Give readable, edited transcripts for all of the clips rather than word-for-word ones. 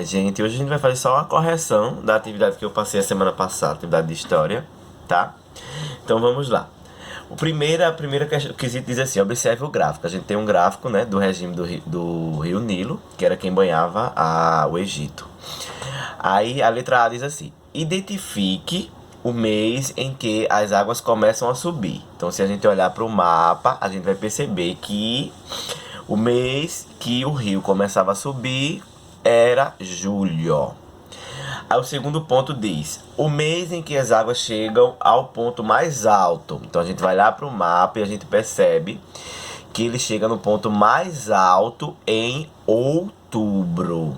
Gente, hoje a gente vai fazer só uma correção da atividade que eu passei a semana passada, atividade de história, tá? Então vamos lá. A primeira quesito diz assim: observe o gráfico. A gente tem um gráfico, né, do regime do rio Nilo, que era quem banhava o Egito. Aí a letra A diz assim: identifique o mês em que as águas começam a subir. Então, se a gente olhar para o mapa, a gente vai perceber que o mês que o rio começava a subir era julho. Aí o segundo ponto diz: o mês em que as águas chegam ao ponto mais alto. Então a gente vai lá para o mapa e a gente percebe que ele chega no ponto mais alto em outubro.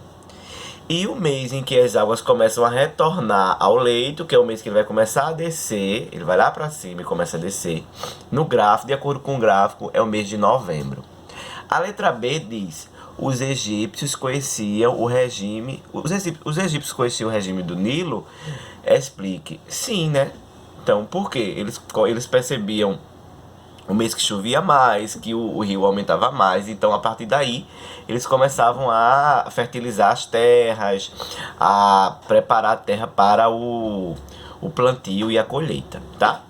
E o mês em que as águas começam a retornar ao leito, que é o mês que ele vai começar a descer, ele vai lá para cima e começa a descer. No gráfico, de acordo com o gráfico, é o mês de novembro. A letra B diz: os egípcios conheciam o regime. Os egípcios conheciam o regime do Nilo? Explique. Sim, né? Então, por quê? Eles percebiam o mês que chovia mais, que o rio aumentava mais. Então, a partir daí, eles começavam a fertilizar as terras, a preparar a terra para o plantio e a colheita, tá?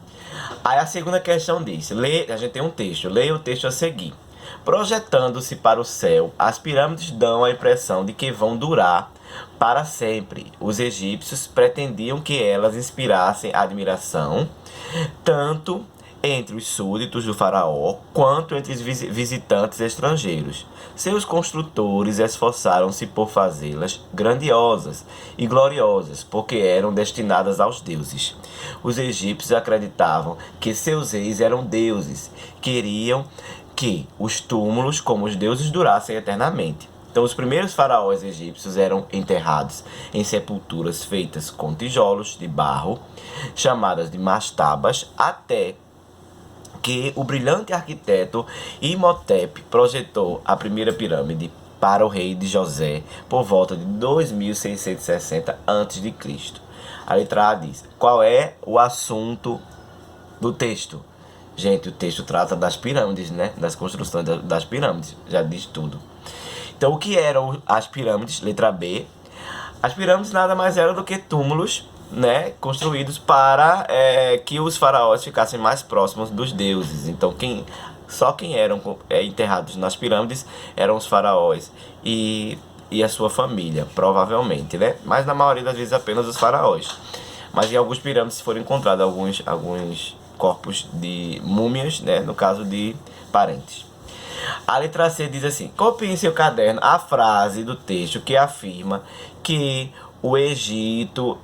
Aí a segunda questão diz: a gente tem um texto, leia o texto a seguir. Projetando-se para o céu, as pirâmides dão a impressão de que vão durar para sempre. Os egípcios pretendiam que elas inspirassem admiração, tanto entre os súditos do faraó, quanto entre os visitantes estrangeiros. Seus construtores esforçaram-se por fazê-las grandiosas e gloriosas, porque eram destinadas aos deuses. Os egípcios acreditavam que seus reis eram deuses, queriam que os túmulos como os deuses durassem eternamente. Então, os primeiros faraós egípcios eram enterrados em sepulturas feitas com tijolos de barro, chamadas de mastabas, até que o brilhante arquiteto Imhotep projetou a primeira pirâmide para o rei de José por volta de 2660 a.C. A letra A diz: qual é o assunto do texto? Gente, o texto trata das pirâmides, né? Das construções das pirâmides, já diz tudo. Então, o que eram as pirâmides? Letra B. As pirâmides nada mais eram do que túmulos, né, construídos para que os faraós ficassem mais próximos dos deuses. Então, só quem eram enterrados nas pirâmides eram os faraós e a sua família, provavelmente, né? Mas na maioria das vezes apenas os faraós. Mas em algumas pirâmides foram encontrados alguns corpos de múmias, né, no caso de parentes. A letra C diz assim: copie em seu caderno a frase do texto que afirma que o Egito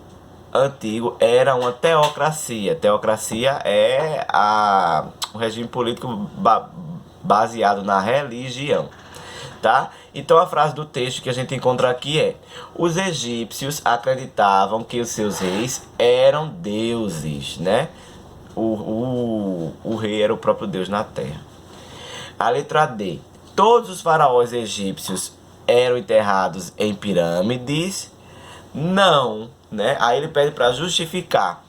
antigo era uma teocracia. Teocracia é o regime político baseado na religião, tá? Então a frase do texto que a gente encontra aqui é: os egípcios acreditavam que os seus reis eram deuses, né? O rei era o próprio Deus na terra. A letra D: todos os faraós egípcios eram enterrados em pirâmides? Não, né? Aí ele pede para justificar.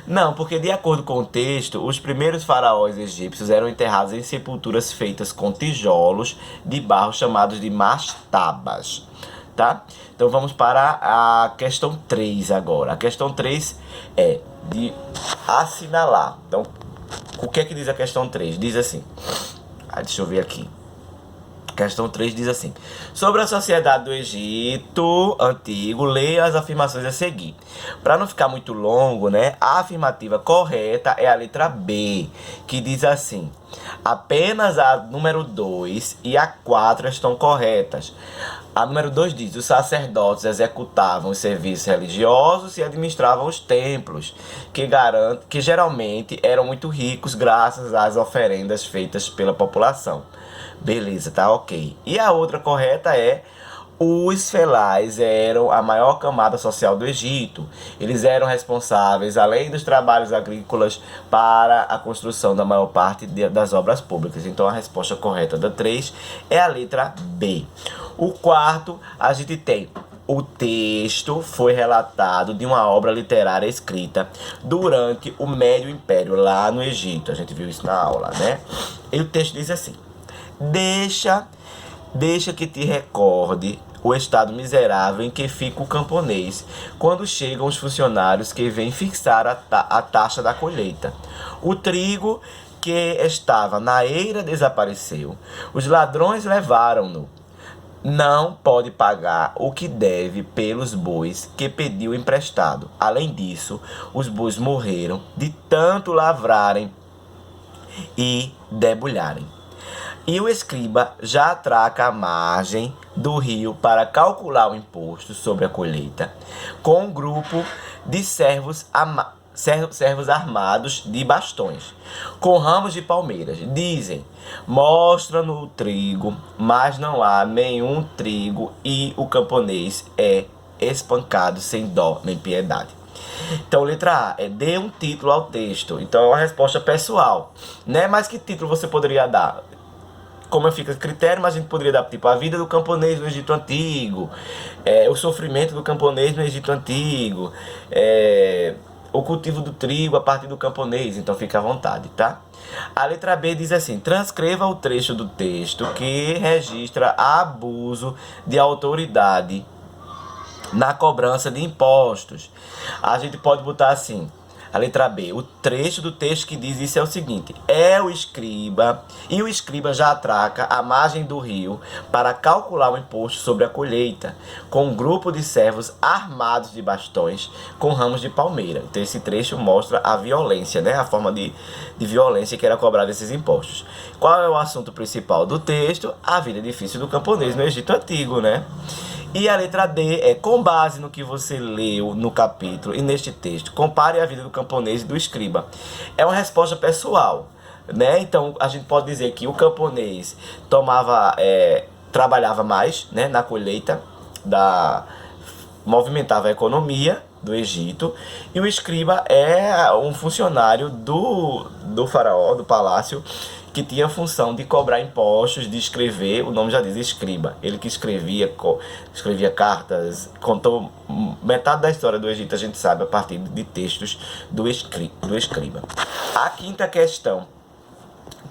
Não, porque de acordo com o texto, os primeiros faraós egípcios eram enterrados em sepulturas feitas com tijolos de barro chamados de mastabas, tá? Então vamos para a questão 3 agora. A questão 3 é de assinalar. Então, o que é que diz a questão 3? Diz assim, deixa eu ver aqui. Questão 3 diz assim: sobre a sociedade do Egito antigo, leia as afirmações a seguir. Para não ficar muito longo, né? A afirmativa correta é a letra B, que diz assim: apenas a número 2 e a 4 estão corretas. A número 2 diz: os sacerdotes executavam os serviços religiosos e administravam os templos, que geralmente eram muito ricos graças às oferendas feitas pela população. Beleza, tá ok. E a outra correta é: os felais eram a maior camada social do Egito. Eles eram responsáveis, além dos trabalhos agrícolas, para a construção da maior parte das obras públicas. Então a resposta correta da 3 é a letra B. O quarto, a gente tem: o texto foi relatado de uma obra literária escrita durante o Médio Império, lá no Egito. A gente viu isso na aula, né? E o texto diz assim: Deixa que te recorde o estado miserável em que fica o camponês quando chegam os funcionários que vêm fixar a taxa da colheita. O trigo que estava na eira desapareceu. Os ladrões levaram-no. Não pode pagar o que deve pelos bois que pediu emprestado. Além disso, os bois morreram de tanto lavrarem e debulharem. E o escriba já atraca a margem do rio para calcular o imposto sobre a colheita, com um grupo de servos armados de bastões, com ramos de palmeiras. Dizem: mostra-no o trigo, mas não há nenhum trigo, e o camponês é espancado sem dó nem piedade. Então, letra A é dê um título ao texto. Então, é uma resposta pessoal, né? Mas que título você poderia dar? Como fica critério, mas a gente poderia dar tipo a vida do camponês no Egito Antigo, o sofrimento do camponês no Egito Antigo, o cultivo do trigo a partir do camponês. Então fica à vontade, tá? A letra B diz assim: transcreva o trecho do texto que registra abuso de autoridade na cobrança de impostos. A gente pode botar assim, a letra B, o trecho do texto que diz isso é o seguinte: é o escriba, e o escriba já atraca a margem do rio para calcular o imposto sobre a colheita, com um grupo de servos armados de bastões com ramos de palmeira. Então esse trecho mostra a violência, né? A forma de violência que era cobrada esses impostos. Qual é o assunto principal do texto? A vida difícil do camponês no Egito Antigo, né? E a letra D é: com base no que você leu no capítulo e neste texto, compare a vida do camponês e do escriba. É uma resposta pessoal, né? Então a gente pode dizer que o camponês trabalhava mais, né, na colheita, movimentava a economia do Egito, e o escriba é um funcionário do faraó, do palácio, que tinha a função de cobrar impostos, de escrever. O nome já diz escriba. Ele que escrevia cartas, contou metade da história do Egito, a gente sabe, a partir de textos do escriba. A quinta questão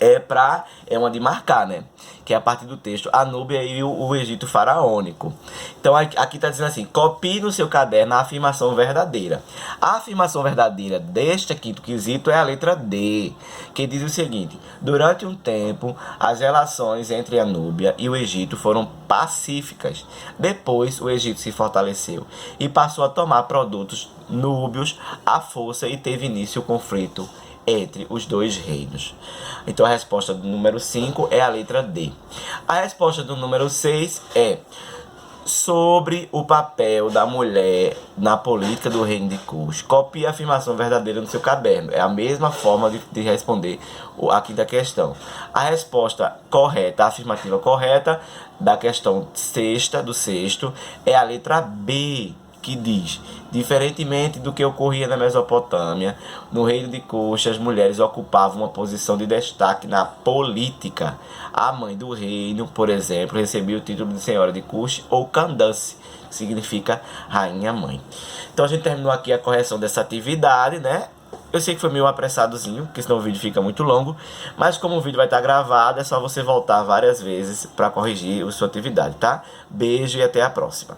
é uma de marcar, né? Que é a partir do texto a Núbia e o Egito faraônico. Então aqui está dizendo assim: copie no seu caderno a afirmação verdadeira. A afirmação verdadeira deste quinto quesito é a letra D, que diz o seguinte: durante um tempo as relações entre a Núbia e o Egito foram pacíficas. Depois o Egito se fortaleceu e passou a tomar produtos núbios à força, e teve início o conflito entre os dois reinos. Então a resposta do número 5 é a letra D. A resposta do número 6 é sobre o papel da mulher na política do reino de Cush. Copie a afirmação verdadeira no seu caderno. É a mesma forma de responder a quinta questão. A resposta correta, a afirmativa correta da questão sexta, do sexto, é a letra B, que diz: diferentemente do que ocorria na Mesopotâmia, no reino de Cush as mulheres ocupavam uma posição de destaque na política. A mãe do reino, por exemplo, recebia o título de senhora de Cush, ou Candace, que significa rainha-mãe. Então a gente terminou aqui a correção dessa atividade, né? Eu sei que foi meio apressadozinho, porque senão o vídeo fica muito longo, mas como o vídeo vai estar gravado, é só você voltar várias vezes para corrigir a sua atividade, tá? Beijo e até a próxima.